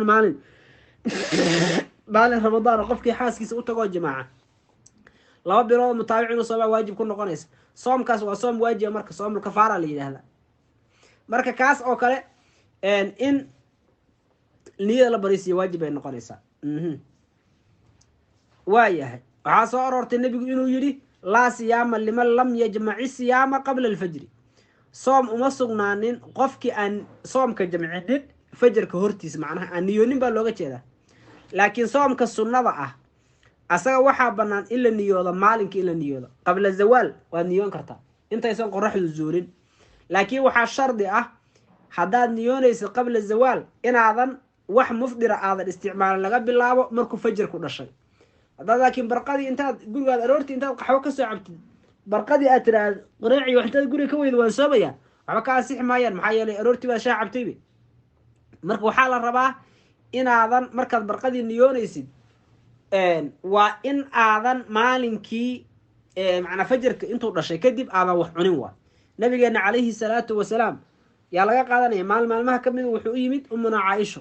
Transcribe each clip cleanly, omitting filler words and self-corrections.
maalin maalin ramadaan qofkii xaaskiisa u tago jamaaca laba bilood mutaabic inuu sooma waajib ku noqonaysa soomkaas waa soom waajiba marka soomul kafaara la yiraahdaa marka kaas oo kale in niyada la bariisiyo waajib ay noqonaysaa waayahay waxaa soo aroortay nebigu inuu yidhi laa siyaama liman lam yajmaci siyaama qabla alfajri soom uma sugnaanin qofkii aan soomka jamcinin fajarka hortiis macnaha aan niyoonin baa looga jeedaa laakiin soomka sunnada ah asaga waxaa bannaan in la niyoodo maalinka in la niyoodo qabla zawaal waad niyoon kartaa intaysan qoraxdu zuulin laakiin waxaa shardi ah haddaad niyoonaysid qabla zawaal inaadan wax mufdira aadan isticmaalin laga bilaabo markuu fajarku dhashay haddaad laakiin barqadii intaad gurigaad aroortii intaad qaxwo kasoo cabtid barqadii aad tiraahd quraaci wax intaad guriga ka weyda waan soomayaa waxba ka asixi maayaan maxaa yeelay aroortii baad shaa cabtaybe marka waxaa la rabaa inaadan markaad barqadii niyoonaysid waa in aadan maalinkii macnaa fajarka intuu dhashay kadib aadan wax cunin waa nabigeena calayhi salaatu wasalaam yaa laga qaadanaya maalmaha ka mid wuxuu u yimid umuna caaisho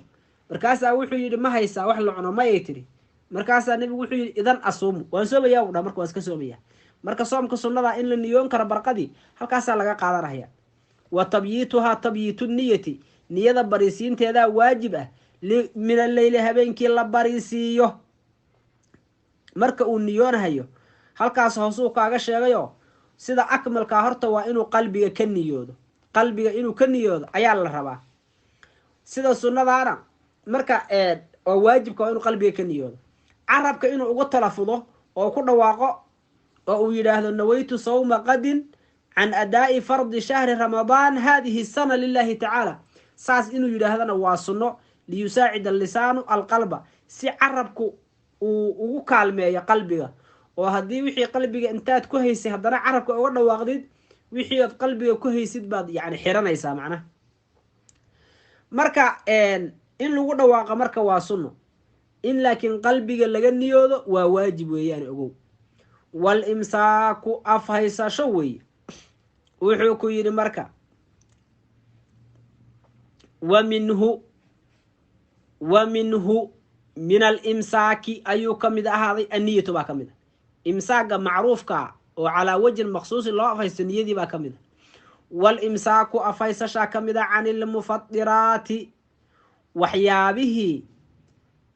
markaasaa wuxuu yidhi ma haysaa wax la cuno mayay tiri markaasaa nebigu wuxuu yidhi idan asuumu waan soomayaa u dha marka waan iska soomaya marka soomka sunnada in la niyoon karo barqadii halkaasaa laga qaadanaya wa tabyiituhaa tabyiitu niyati niyada bariisiinteedaa waajib ah min alleyli habeenkii la bariisiiyo marka uu niyoonahayo halkaas hoosuu kaaga sheegayo sida akmalkaa horta waa inuu qalbiga ka niyoodo qalbiga inuu ka niyoodo ayaa la rabaa sida sunnadaana marka oo waajibka waa inuu qalbiga ka niyoodo carabka inuu ugu talafudo oo ku dhawaaqo oo uu yidhaahdo nawaytu sawma qadin can adaa'i fardi shahri ramadaan hadihi sana lilahi tacaala saas inuu yidhaahdana waa sunno liyusaacida allisaanu alqalba si carabku uu ugu kaalmeeyo qalbiga oo haddii wixii qalbiga intaad ku haysay haddana carabka uga dhawaaqdid wixii aad qalbiga ku haysid baad yani xiranaysaa macnaha marka in lagu dhawaaqa marka waa sunno in laakiin qalbiga laga niyoodo waa waajib weeyaan ogow wal imsaaku afhaysasho weeye wuxuu ku yidhi marka wa minhu min alimsaaki ayuu ka mid ahaaday anniyatu baa ka mid a imsaaga macruufka oo calaa wajhin maqsuusin loo afhaysto niyadii baa ka mid a walimsaaku afhaysashaa ka mid a can ilmufadiraati waxyaabihii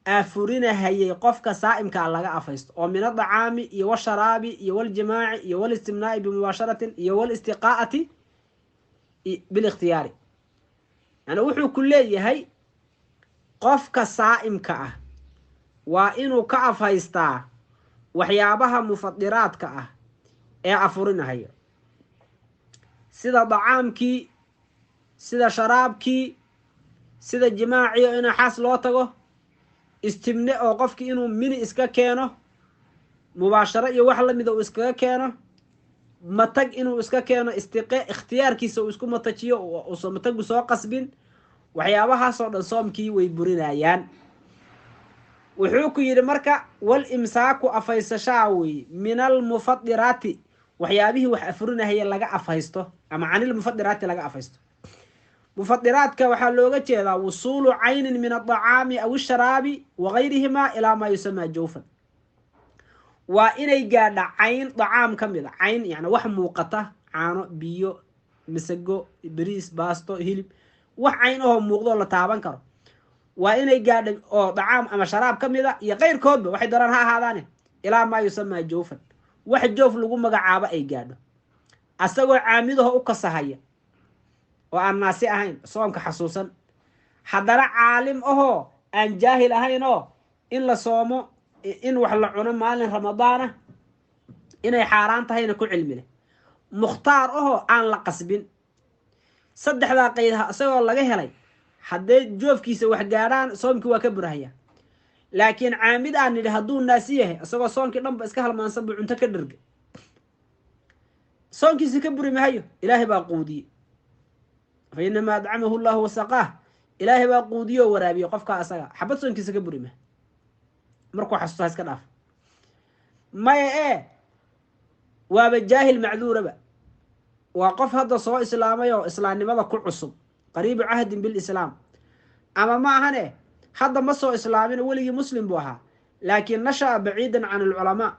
afurinahayay qofka saa'imkaa laga afhaysto oo min adacaami iyo washaraabi iyo waljimaaci iyo walistimnaa'i bimubaasharatin iyo walistiqaa'ati bilikhtiyaari yani wuxuu ku leeyahay qofka saa'imka ah waa inuu ka afhaystaa waxyaabaha mufadiraadka ah ee afurinahaya sida dacaamkii sida sharaabkii sida jimaacii oo in xaas loo tago istimne oo qofkii inuu mini iska keeno mubaasharo iyo wax lamida uu iskaga keeno matag inuu iska keeno ikhtiyaarkiisa uu isku matajiyo uusan matagu soo qasbin waxyaabahaasoo dhan soomkii way burinayaan wuxuu ku yidhi marka wal imsaaku afaysashaa weeye min almufadiraati waxyaabihii wax afurinahaya laga afhaysto ama canilmufadiraati laga afhaysto mufadiraadka waxaa looga jeedaa wusuulu caynin min adacaami aw isharaabi wagayrihimaa ilaa maa yusamaa jawfan waa inay gaadha cayn dacaam ka mid a cayn yani wax muuqata caano biyo masago bariis baasto hilib wax cayn ahoo muuqdoo la taaban karo waa inay gaadha oo dacaam ama sharaab ka mid a iyo qayrkoodba waxay daraan ha ahaadaane ilaa maa yusamaa jawfan wax joof lagu magacaabo ay gaadho asagoo caamidaho u kasahaya oo aan naasi ahayn soomka xasuusan haddana caalim ahoo aan jaahil ahayn oo in la soomo in wax la cuno maalin ramadaana inay xaaraan tahayna ku cilmi leh mukhtaar ahoo aan la qasbin saddexdaa qaydaha isagoo laga helay hadday joofkiisa wax gaadhaan soomkii waa ka burahaya laakiin caamid aan nidhi hadduu naasi yahay isagoo soonkii dhanba iska halmaansan buu cunto ka dherga soonkiisi ka buri mahayo ilaahay baa quudiye fa inamaa adcamahu llahu wasaqaah ilaahay baa quudiye oo waraabiye qofkaa asaga xabad soonkiisa ka buri maha markuu xasuusta iska dhaaf maya waaba jaahil macduuraba waa qof hadda soo islaamay oo islaamnimada ku cusub qariibu cahdin bilislaam ama ma ahane hadda ma soo islaamin weligii muslim buu ahaa laakiin nasha'a baciidan can alculamaa